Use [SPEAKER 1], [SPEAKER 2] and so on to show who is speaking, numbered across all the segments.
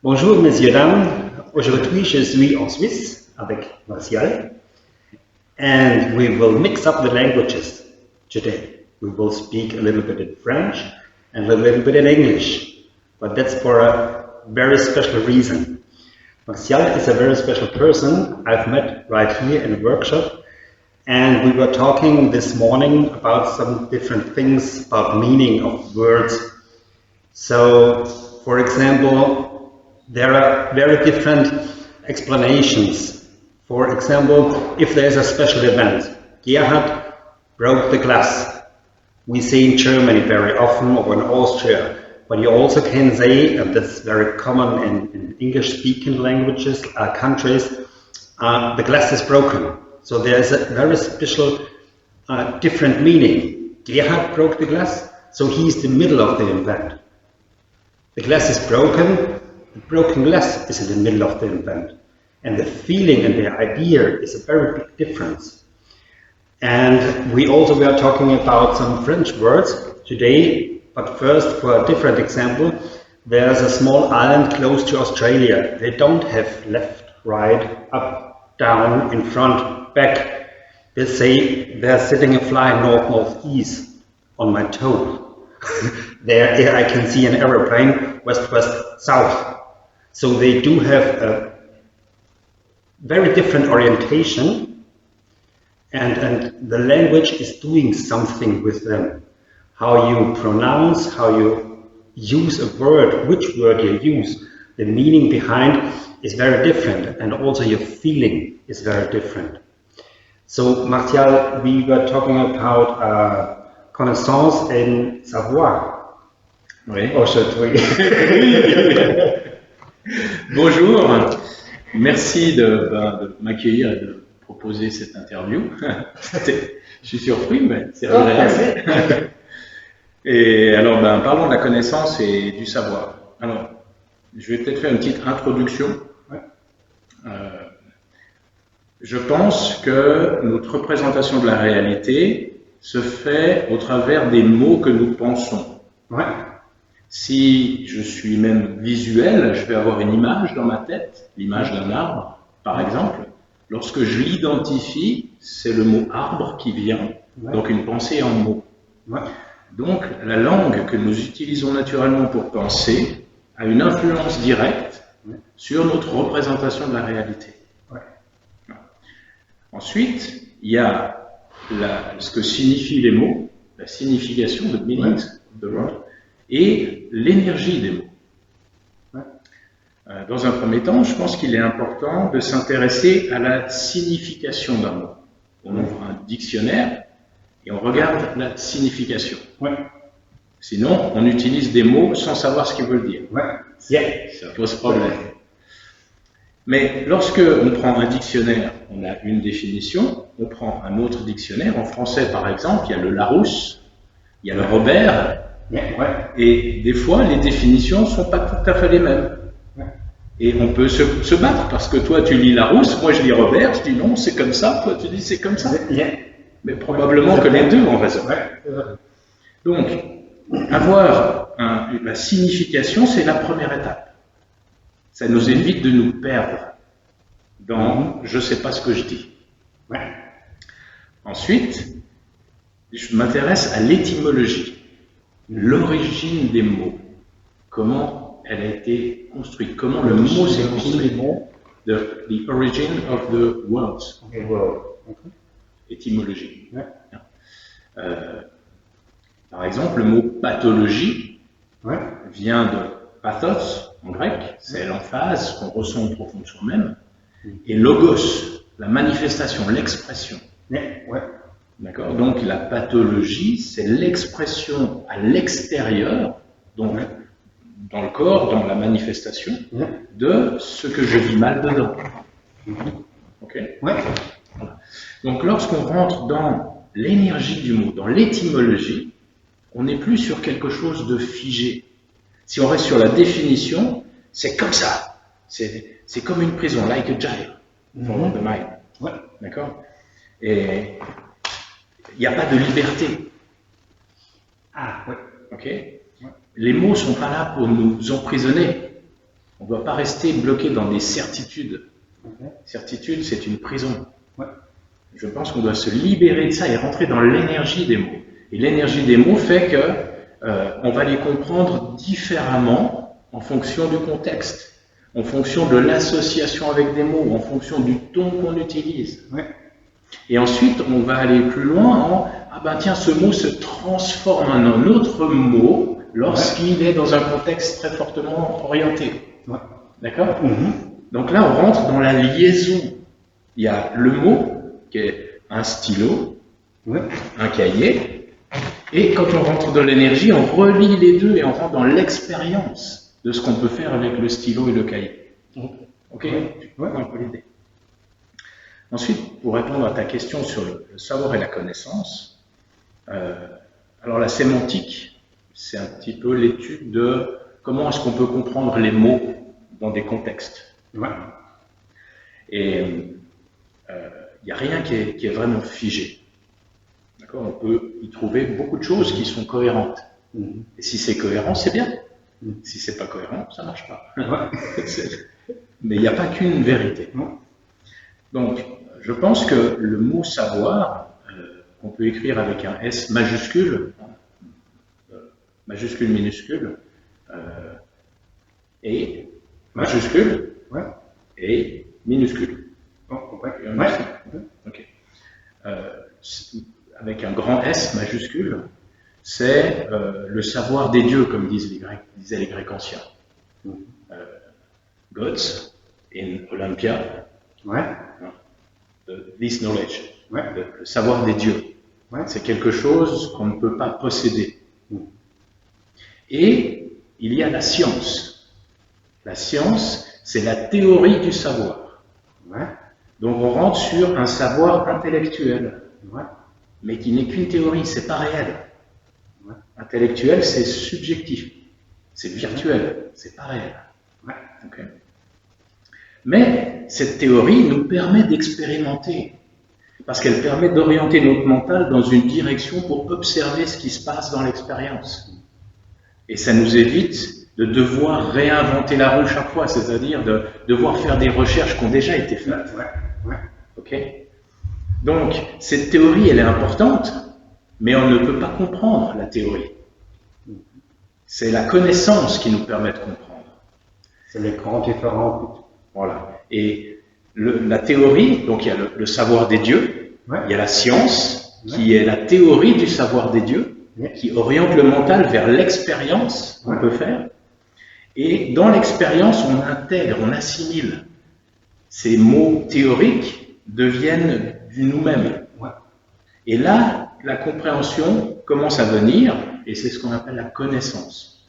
[SPEAKER 1] Bonjour, messieurs, dames. Aujourd'hui, je suis en Suisse avec Martial, and we will mix up the languages today. We will speak a little bit in French and a little bit in English, but that's for a very special reason. Martial is a very special person I've met right here in a workshop, and we were talking this morning about some different things about meaning of words. So, for example, there are very different explanations. For example, if there's a special event, Gerhard broke the glass. We say in Germany very often, or in Austria, but you also can say, and that's very common in English-speaking languages, countries, the glass is broken. So there's a very special, different meaning. Gerhard broke the glass, so he's the middle of the event. The glass is broken. The broken glass is in the middle of the event. And the feeling and the idea is a very big difference. And we also were talking about some French words today, but first, for a different example, there's a small island close to Australia. They don't have left, right, up, down, in front, back. They say they're sitting a fly north, northeast on my toe. There I can see an aeroplane, west, west, south. So they do have a very different orientation, and the language is doing something with them. How you pronounce, how you use a word, which word you use, the meaning behind is very different, and also your feeling is very different. So, Martial, we were talking about connaissance and savoir.
[SPEAKER 2] Oui.
[SPEAKER 1] Aujourd'hui.
[SPEAKER 2] Bonjour, merci de m'accueillir et de proposer cette interview. Je suis surpris, mais c'est agréable. Et alors, parlons de la connaissance et du savoir. Alors, je vais peut-être faire une petite introduction. Je pense que notre représentation de la réalité se fait au travers des mots que nous pensons.
[SPEAKER 1] Ouais.
[SPEAKER 2] Si je suis même visuel, je vais avoir une image dans ma tête, l'image d'un arbre, par exemple. Lorsque je l'identifie, c'est le mot arbre qui vient, donc une pensée en mots. Donc, la langue que nous utilisons naturellement pour penser a une influence directe sur notre représentation de la réalité. Ensuite, il y a ce que signifient les mots, la signification, the meaning of the word, et l'énergie des mots. Dans un premier temps, je pense qu'il est important de s'intéresser à la signification d'un mot. On ouvre un dictionnaire et on regarde la signification. Sinon, on utilise des mots sans savoir ce qu'ils veulent dire. Ça pose problème. Mais lorsque on prend un dictionnaire, on a une définition, on prend un autre dictionnaire. En français, par exemple, il y a le Larousse, il y a le Robert, et des fois, les définitions ne sont pas tout à fait les mêmes. Et on peut se battre, parce que toi, tu lis Larousse, moi, je lis Robert, je dis non, c'est comme ça, toi, tu dis c'est comme ça. Mais probablement que les deux ont raison. Donc, avoir la signification, c'est la première étape. Ça nous évite de nous perdre dans « je ne sais pas ce que je dis ». Ensuite, je m'intéresse à l'étymologie. L'origine des mots, comment elle a été construite, comment le mot s'est construit, the origin of the words, étymologie. Par exemple, le mot pathologie vient de pathos en grec, c'est l'emphase qu'on ressent au profond de soi-même, et logos, la manifestation, l'expression. D'accord. Donc la pathologie, c'est l'expression à l'extérieur, donc dans le corps, dans la manifestation, de ce que je vis mal dedans. Voilà. Donc lorsqu'on rentre dans l'énergie du mot, dans l'étymologie, on n'est plus sur quelque chose de figé. Si on reste sur la définition, c'est comme ça. C'est comme une prison, like a jail, for the mind. D'accord. Et il n'y a pas de liberté. Les mots ne sont pas là pour nous emprisonner. On ne doit pas rester bloqué dans des certitudes.
[SPEAKER 1] Okay.
[SPEAKER 2] Certitude, c'est une prison.
[SPEAKER 1] Ouais.
[SPEAKER 2] Je pense qu'on doit se libérer de ça et rentrer dans l'énergie des mots. Et l'énergie des mots fait que on va les comprendre différemment en fonction du contexte, en fonction de l'association avec des mots, en fonction du ton qu'on utilise.
[SPEAKER 1] Ouais.
[SPEAKER 2] Et ensuite, on va aller plus loin en ah ben tiens, ce mot se transforme en un autre mot lorsqu'il est dans un contexte très fortement orienté.
[SPEAKER 1] Ouais.
[SPEAKER 2] D'accord? Donc là, on rentre dans la liaison. Il y a le mot qui est un stylo, un cahier, et quand on rentre dans l'énergie, on relie les deux et on rentre dans l'expérience de ce qu'on peut faire avec le stylo et le cahier. Ok?
[SPEAKER 1] Ouais.
[SPEAKER 2] Un peu l'idée. Ensuite, pour répondre à ta question sur le savoir et la connaissance, alors la sémantique, c'est un petit peu l'étude de comment est-ce qu'on peut comprendre les mots dans des contextes.
[SPEAKER 1] Ouais.
[SPEAKER 2] Et il n'y a rien qui est vraiment figé. D'accord? On peut y trouver beaucoup de choses qui sont cohérentes. Et si c'est cohérent, c'est bien. Si c'est pas cohérent, ça marche pas.
[SPEAKER 1] Ouais.
[SPEAKER 2] Mais il n'y a pas qu'une vérité. Donc, je pense que le mot savoir, qu'on peut écrire avec un S majuscule, majuscule, minuscule, et majuscule, et minuscule. Okay. Avec un grand S majuscule, c'est le savoir des dieux, comme disaient les Grecs anciens. Gods in Olympia. This knowledge, le savoir des dieux. C'est quelque chose qu'on ne peut pas posséder. Et il y a la science. La science, c'est la théorie du savoir. Donc on rentre sur un savoir intellectuel, mais qui n'est qu'une théorie, c'est pas réel. Intellectuel, c'est subjectif, c'est virtuel, c'est pas réel. Okay. Mais cette théorie nous permet d'expérimenter, parce qu'elle permet d'orienter notre mental dans une direction pour observer ce qui se passe dans l'expérience. Et ça nous évite de devoir réinventer la roue chaque fois, c'est-à-dire de devoir faire des recherches qui ont déjà été faites. Okay? Donc, cette théorie, elle est importante, mais on ne peut pas comprendre la théorie. C'est la connaissance qui nous permet de comprendre.
[SPEAKER 1] C'est les grands différents.
[SPEAKER 2] Voilà. Et la théorie, donc il y a le savoir des dieux, il y a la science, qui est la théorie du savoir des dieux, qui oriente le mental vers l'expérience qu'on peut faire. Et dans l'expérience, on intègre, on assimile. Ces mots théoriques deviennent du nous-mêmes. Et là, la compréhension commence à venir, et c'est ce qu'on appelle la connaissance.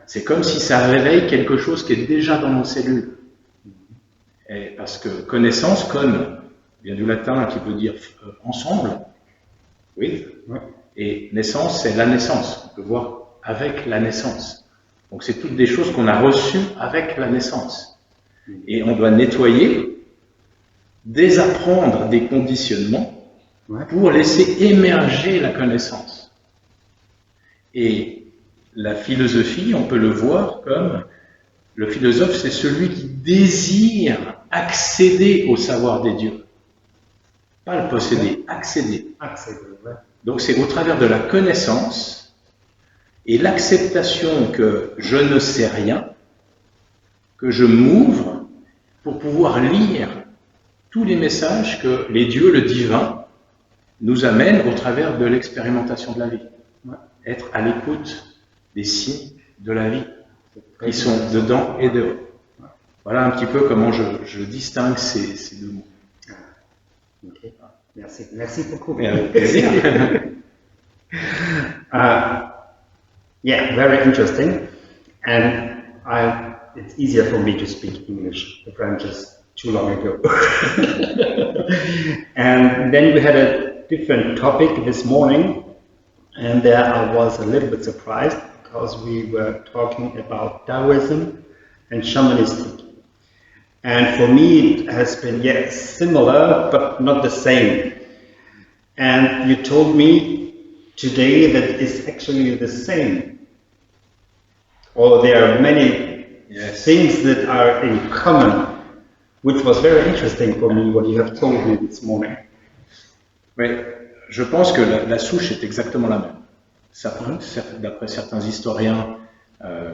[SPEAKER 2] C'est comme si ça réveille quelque chose qui est déjà dans nos cellules. Et parce que connaissance, vient du latin qui veut dire ensemble, et naissance, c'est la naissance. On peut voir avec la naissance. Donc c'est toutes des choses qu'on a reçues avec la naissance. Et on doit nettoyer, désapprendre des conditionnements pour laisser émerger la connaissance. Et la philosophie, on peut le voir comme le philosophe, c'est celui qui désire accéder au savoir des dieux. Pas le posséder, accéder. Donc c'est au travers de la connaissance et l'acceptation que je ne sais rien, que je m'ouvre pour pouvoir lire tous les messages que les dieux, le divin, nous amènent au travers de l'expérimentation de la vie. Être à l'écoute des signes de la vie qui sont dedans et dehors. Voilà un petit peu comment je distingue ces deux mots.
[SPEAKER 1] Okay. Merci beaucoup.
[SPEAKER 2] Avec plaisir.
[SPEAKER 1] Yeah, very interesting. And it's easier for me to speak English. The French is too long ago. And then we had a different topic this morning, and there I was a little bit surprised because we were talking about Taoism and shamanistic. And for me it has been, similar, but not the same. And you told me today that it's actually the same. Or there are many
[SPEAKER 2] Yes.
[SPEAKER 1] things that are in common, which was very interesting for me, what you have told me this morning.
[SPEAKER 2] Oui, je pense que la souche est exactement la même. D'après certains historiens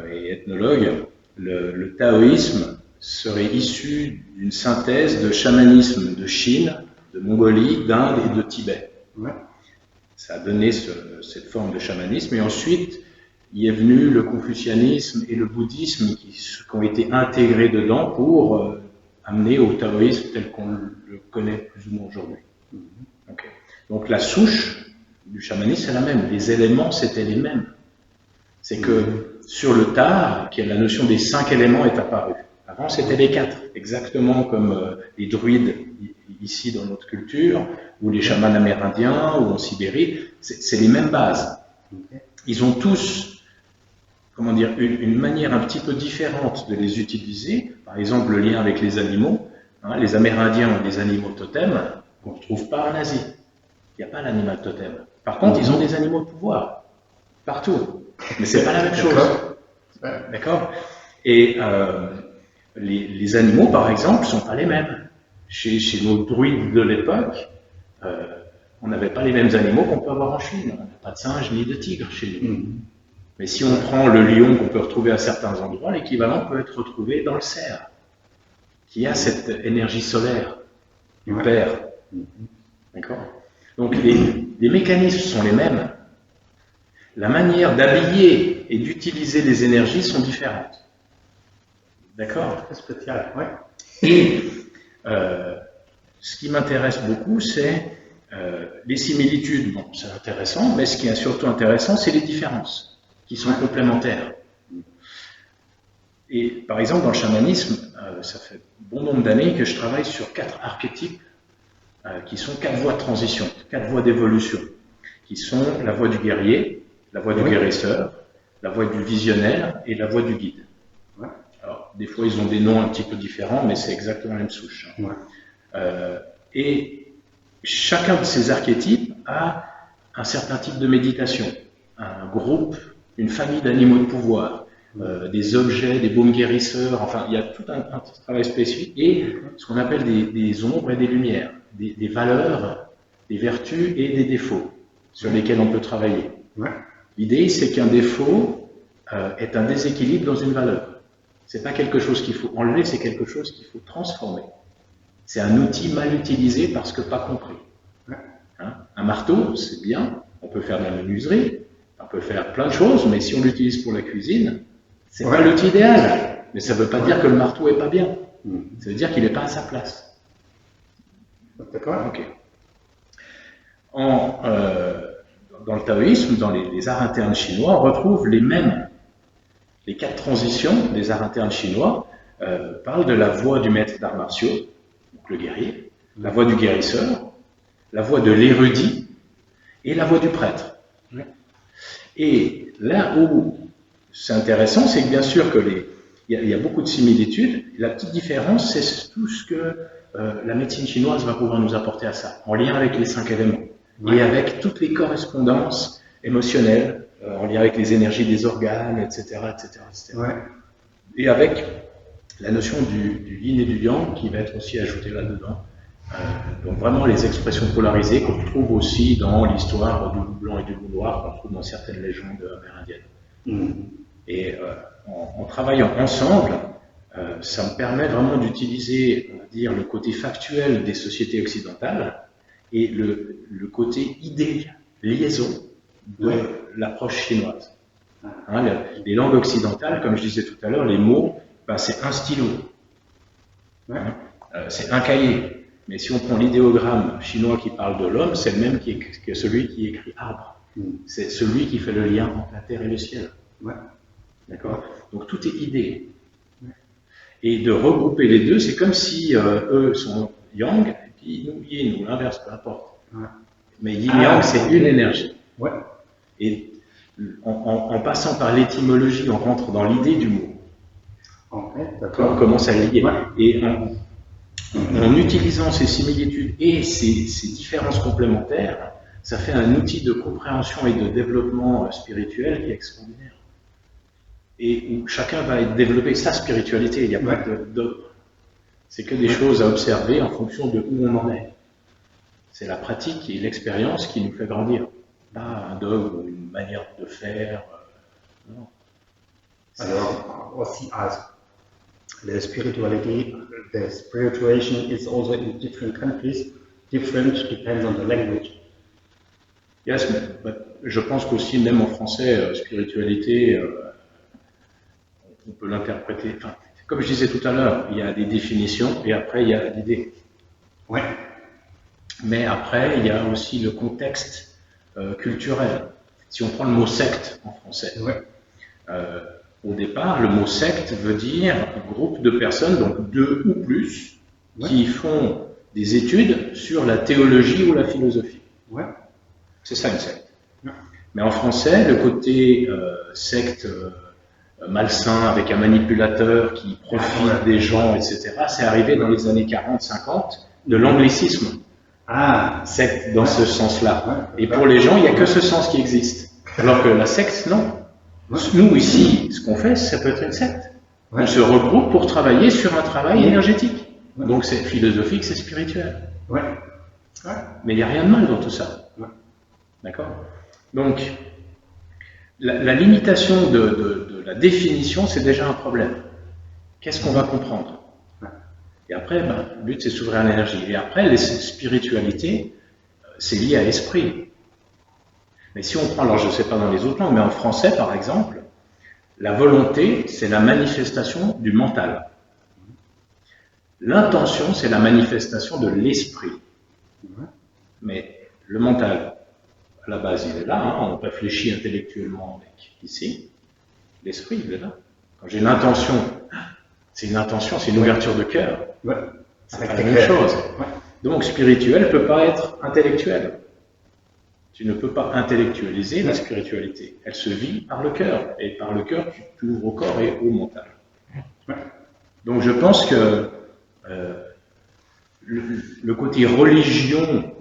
[SPEAKER 2] et ethnologues, le taoïsme serait issu d'une synthèse de chamanisme de Chine, de Mongolie, d'Inde et de Tibet.
[SPEAKER 1] Ouais.
[SPEAKER 2] Ça a donné cette forme de chamanisme, et ensuite il est venu le confucianisme et le bouddhisme qui ont été intégrés dedans pour amener au taoïsme tel qu'on le connaît plus ou moins aujourd'hui. Okay. Donc la souche du chamanisme c'est la même, les éléments c'était les mêmes. C'est que sur le tard, la notion des 5 éléments est apparue. Avant c'était les 4, exactement comme les druides ici dans notre culture, ou les chamans amérindiens, ou en Sibérie, c'est les mêmes bases. Ils ont tous, comment dire, une manière un petit peu différente de les utiliser. Par exemple, le lien avec les animaux. Hein, les Amérindiens ont des animaux totems qu'on ne trouve pas en Asie. Il n'y a pas l'animal totem. Par contre, ils ont des animaux de pouvoir partout. Mais c'est pas la même chose. D'accord. Et les animaux, par exemple, sont pas les mêmes. Chez nos druides de l'époque, on n'avait pas les mêmes animaux qu'on peut avoir en Chine. On n'a pas de singe ni de tigre chez nous. Mais si on prend le lion qu'on peut retrouver à certains endroits, l'équivalent peut être retrouvé dans le cerf, qui a cette énergie solaire du père. D'accord. Donc les mécanismes sont les mêmes. La manière d'habiller et d'utiliser les énergies sont différentes. D'accord.
[SPEAKER 1] Très spécial, ouais.
[SPEAKER 2] Et ce qui m'intéresse beaucoup, c'est les similitudes. Bon, c'est intéressant, mais ce qui est surtout intéressant, c'est les différences qui sont complémentaires. Et par exemple, dans le chamanisme, ça fait bon nombre d'années que je travaille sur 4 archétypes qui sont 4 voies de transition, 4 voies d'évolution, qui sont la voie du guerrier, la voie du guérisseur, la voie du visionnaire et la voie du guide. Alors, des fois, ils ont des noms un petit peu différents, mais c'est exactement la même souche. Et chacun de ces archétypes a un certain type de méditation, un groupe, une famille d'animaux de pouvoir, des objets, des baumes guérisseurs, enfin, il y a tout un travail spécifique, et ce qu'on appelle des ombres et des lumières, des valeurs, des vertus et des défauts sur lesquels on peut travailler. L'idée, c'est qu'un défaut est un déséquilibre dans une valeur. C'est pas quelque chose qu'il faut enlever, c'est quelque chose qu'il faut transformer. C'est un outil mal utilisé parce que pas compris. Hein? Un marteau, c'est bien, on peut faire de la menuiserie, on peut faire plein de choses, mais si on l'utilise pour la cuisine, c'est pas l'outil idéal. Mais ça veut pas dire que le marteau est pas bien. Ça veut dire qu'il n'est pas à sa place.
[SPEAKER 1] D'accord.
[SPEAKER 2] Ok. Dans le taoïsme, dans les arts internes chinois, on retrouve les 4 transitions des arts internes chinois parlent de la voie du maître d'arts martiaux, donc le guerrier, la voie du guérisseur, la voie de l'érudit et la voie du prêtre. Et là où c'est intéressant, c'est que bien sûr il y a beaucoup de similitudes. La petite différence, c'est tout ce que la médecine chinoise va pouvoir nous apporter à ça, en lien avec les 5 éléments. Et avec toutes les correspondances émotionnelles, en lien avec les énergies des organes, etc. Et avec la notion du yin et du yang qui va être aussi ajoutée là-dedans. Donc vraiment les expressions polarisées qu'on trouve aussi dans l'histoire du loup blanc et du loup noir qu'on trouve dans certaines légendes amérindiennes. Et en travaillant ensemble, ça me permet vraiment d'utiliser, on va dire, le côté factuel des sociétés occidentales et le côté idée, liaison de l'approche chinoise. Hein, les langues occidentales, comme je disais tout à l'heure, les mots, c'est un stylo, c'est un cahier. Mais si on prend l'idéogramme chinois qui parle de l'homme, c'est le même que celui qui écrit arbre. C'est celui qui fait le lien entre la terre et le ciel. D'accord. Donc tout est idée. Et de regrouper les deux, c'est comme si eux sont yang, et puis nous yin, ou l'inverse, peu importe. Mais yin-yang, c'est une énergie. Et en passant par l'étymologie, on rentre dans l'idée du mot. On commence à lier. Et en utilisant ces similitudes et ces différences complémentaires, ça fait un outil de compréhension et de développement spirituel qui est extraordinaire. et où chacun va développer sa spiritualité. Il n'y a pas de dogme. C'est que des choses à observer en fonction de où on en est. C'est la pratique et l'expérience qui nous fait grandir. Pas un dogme ou une manière de faire. Non.
[SPEAKER 1] Alors, aussi as the spirituality, the spirituation is also in different countries, different depends on the language.
[SPEAKER 2] Yes, but je pense qu'aussi, même en français, spiritualité, on peut l'interpréter. Enfin, comme je disais tout à l'heure, il y a des définitions et après il y a l'idée.
[SPEAKER 1] Ouais.
[SPEAKER 2] Mais après, il y a aussi le contexte culturel. Si on prend le mot secte en français, au départ, le mot secte veut dire un groupe de personnes, donc 2 ou plus, qui font des études sur la théologie ou la philosophie.
[SPEAKER 1] Ouais.
[SPEAKER 2] C'est ça une secte. Mais en français, le côté secte malsain avec un manipulateur qui profite des gens, etc., c'est arrivé dans les années 40-50 de l'anglicisme. Secte dans ce sens-là. Et pour les gens, il n'y a que ce sens qui existe. Alors que la secte, non. Nous, ici, ce qu'on fait, ça peut être une secte. On se regroupe pour travailler sur un travail énergétique. Donc c'est philosophique, c'est spirituel. Mais il n'y a rien de mal dans tout ça. D'accord? Donc, la limitation de la définition, c'est déjà un problème. Qu'est-ce qu'on va comprendre? Et après, le but, c'est s'ouvrir à l'énergie. Et après, les spiritualités, c'est lié à l'esprit. Mais si on prend, alors je ne sais pas dans les autres langues, mais en français, par exemple, la volonté, c'est la manifestation du mental. L'intention, c'est la manifestation de l'esprit. Mais le mental, à la base, il est là, hein, on réfléchit intellectuellement avec ici. L'esprit, il est là. Quand j'ai une intention, c'est une intention, c'est une ouverture de cœur. C'est pas la même chose. Donc, spirituel ne peut pas être intellectuel. Tu ne peux pas intellectualiser la spiritualité. Elle se vit par le cœur. Et par le cœur, tu t'ouvres au corps et au mental. Donc, je pense que le côté religion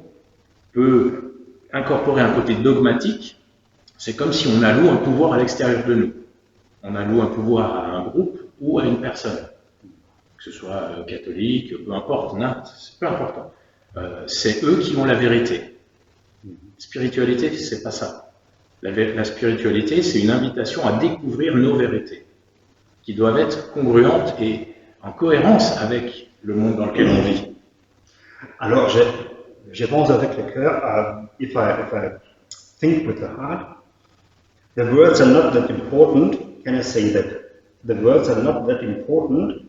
[SPEAKER 2] peut incorporer un côté dogmatique. C'est comme si on alloue un pouvoir à l'extérieur de nous. On alloue un pouvoir à un groupe ou à une personne. Que ce soit catholique, peu importe, c'est peu important. C'est eux qui ont la vérité. Spiritualité, c'est pas ça. La spiritualité, c'est une invitation à découvrir nos vérités, qui doivent être congruentes et en cohérence avec le monde dans lequel on vit.
[SPEAKER 1] Alors, je pense avec le cœur, if I think with the heart, the words are not that important. Can I say that? The words are not that important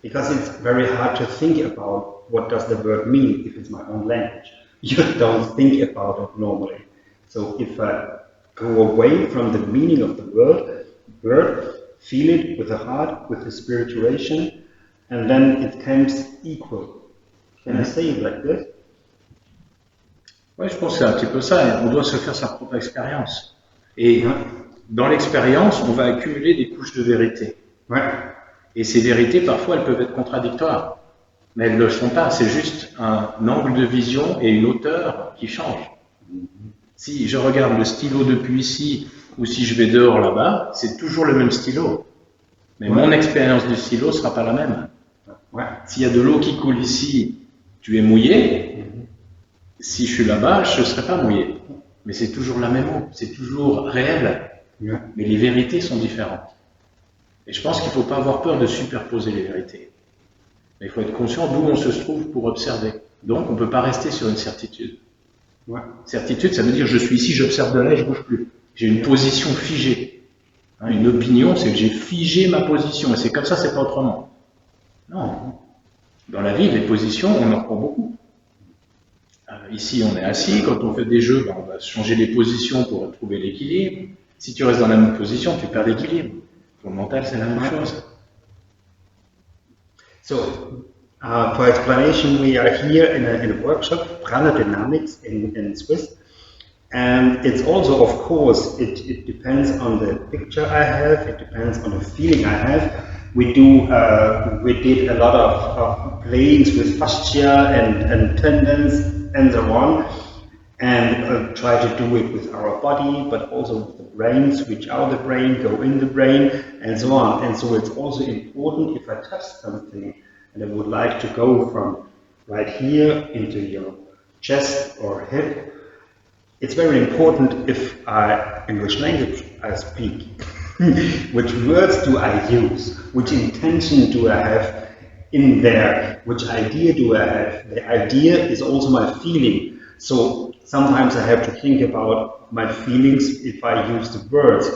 [SPEAKER 1] because it's very hard to think about what does the word mean if it's my own language. You don't think about it normally. So if I go away from the meaning of the word, feel it with the heart, with the spirituation, and then it comes equal. Can I say it like this?
[SPEAKER 2] Oui, je pense que c'est un petit peu ça. On doit se faire sa propre expérience. Et dans l'expérience, on va accumuler des couches de vérité. Et ces vérités, parfois, elles peuvent être contradictoires. Mais elles ne le sont pas. C'est juste un angle de vision et une hauteur qui changent. Si je regarde le stylo depuis ici, ou si je vais dehors là-bas, c'est toujours le même stylo. Mais mon expérience du stylo ne sera pas la même. S'il y a de l'eau qui coule ici, tu es mouillé. Si je suis là-bas, je ne serai pas mouillé. Mais c'est toujours la même eau, c'est toujours réel. Mais les vérités sont différentes. Et je pense qu'il ne faut pas avoir peur de superposer les vérités. Mais il faut être conscient d'où on se trouve pour observer. Donc on ne peut pas rester sur une certitude. Certitude, ça veut dire je suis ici, j'observe de là et je ne bouge plus. J'ai une position figée. Une opinion, c'est que j'ai figé ma position. Et c'est comme ça, c'est pas autrement. Non. Dans la vie, les positions, on en prend beaucoup. Ici, on est assis. Quand on fait des jeux, on va changer les positions pour trouver l'équilibre. Si tu restes dans la même position, tu perds l'équilibre. Pour le mental, c'est la même chose.
[SPEAKER 1] So, for explanation, we are here in a workshop, Prana Dynamics in Swiss. And it's also, of course, it depends on the picture I have, it depends on the feeling I have. We did a lot of playings with fascia and tendons and so on. and try to do it with our body, but also with the brain, switch out the brain, go in the brain, and so on. And so it's also important if I touch something and I would like to go from right here into your chest or hip. It's very important if English language I speak. Which words do I use? Which intention do I have in there? Which idea do I have? The idea is also my feeling. So sometimes I have to think about my feelings if I use the words.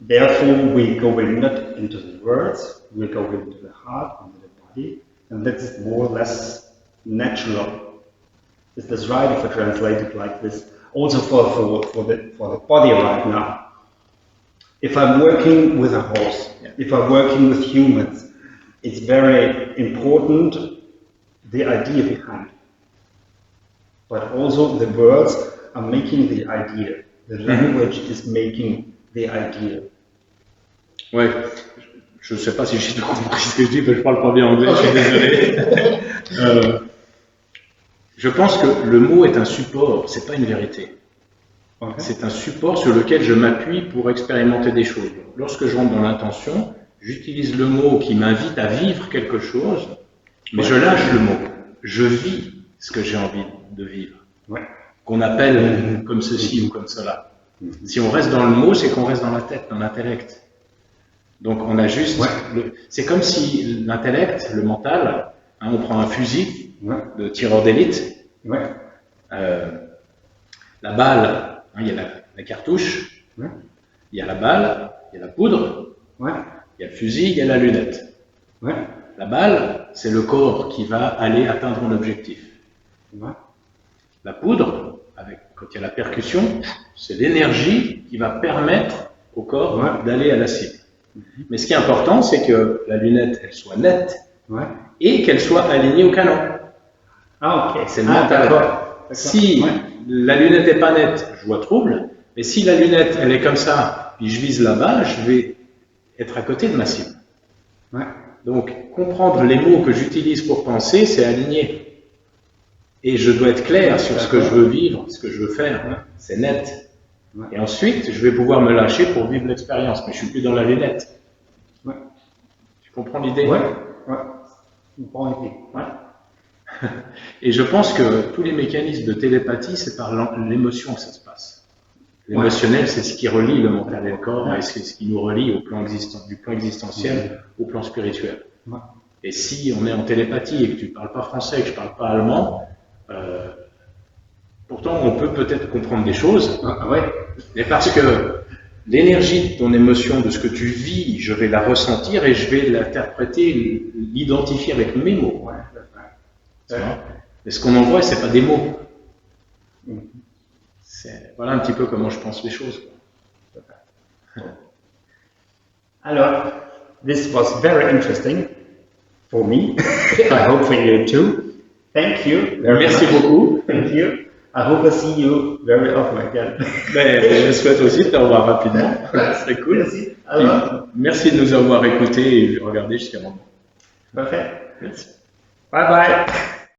[SPEAKER 1] Therefore, we go in not into the words, we go into the heart, into the body, and that is more or less natural. Is this right if I translate it like this? Also for the body right now. If I'm working with a horse, if I'm working with humans, it's very important the idea behind. But also the words are making the idea. The language is making the idea.
[SPEAKER 2] Ouais, je ne sais pas si j'ai tout compris ce que je dis, mais je parle pas bien anglais, je suis désolé. Je pense que le mot est un support, c'est pas une vérité. Okay. C'est un support sur lequel je m'appuie pour expérimenter des choses. Lorsque je rentre dans l'intention, j'utilise le mot qui m'invite à vivre quelque chose, mais je lâche le mot. Je vis ce que j'ai envie de vivre, qu'on appelle comme ceci ou comme cela. Si on reste dans le mot, c'est qu'on reste dans la tête, dans l'intellect. Donc on a juste... C'est comme si l'intellect, le mental, hein, on prend un fusil de tireur d'élite, la balle, hein, il y a la cartouche, il y a la balle, il y a la poudre, il y a le fusil, il y a la lunette. La balle, c'est le corps qui va aller atteindre un objectif. La poudre, quand il y a la percussion, c'est l'énergie qui va permettre au corps d'aller à la cible. Mais ce qui est important, c'est que la lunette, elle soit nette et qu'elle soit alignée au canon.
[SPEAKER 1] Ah, ok.
[SPEAKER 2] C'est le mental. Si la lunette n'est pas nette, je vois trouble. Mais si la lunette, elle est comme ça, puis je vise là-bas, je vais être à côté de ma cible. Donc, comprendre les mots que j'utilise pour penser, c'est aligner. Et je dois être clair sur ce que je veux vivre, ce que je veux faire. C'est net. Et ensuite, je vais pouvoir me lâcher pour vivre l'expérience. Mais je suis plus dans la lunette. Tu comprends l'idée?
[SPEAKER 1] Je comprends l'idée.
[SPEAKER 2] Et je pense que tous les mécanismes de télépathie, c'est par l'émotion que ça se passe. L'émotionnel, c'est ce qui relie le mental et le corps, et c'est ce qui nous relie au plan du plan existentiel au plan spirituel. Et si on est en télépathie et que tu ne parles pas français et que je ne parle pas allemand, pourtant on peut peut-être comprendre des choses, mais parce que l'énergie de ton émotion, de ce que tu vis, je vais la ressentir et je vais l'interpréter, l'identifier avec mes mots. Mais ce qu'on envoie, c'est pas des mots. Voilà un petit peu comment je pense les choses.
[SPEAKER 1] Alors, this was very interesting for me. I hope for you too. Thank you.
[SPEAKER 2] Merci beaucoup.
[SPEAKER 1] Thank you. I hope I see you very often again.
[SPEAKER 2] Je souhaite aussi te revoir rapidement. C'est cool.
[SPEAKER 1] Merci. Alors,
[SPEAKER 2] merci de nous avoir écoutés et regardés jusqu'à maintenant.
[SPEAKER 1] Parfait.
[SPEAKER 2] Merci.
[SPEAKER 1] Bye bye.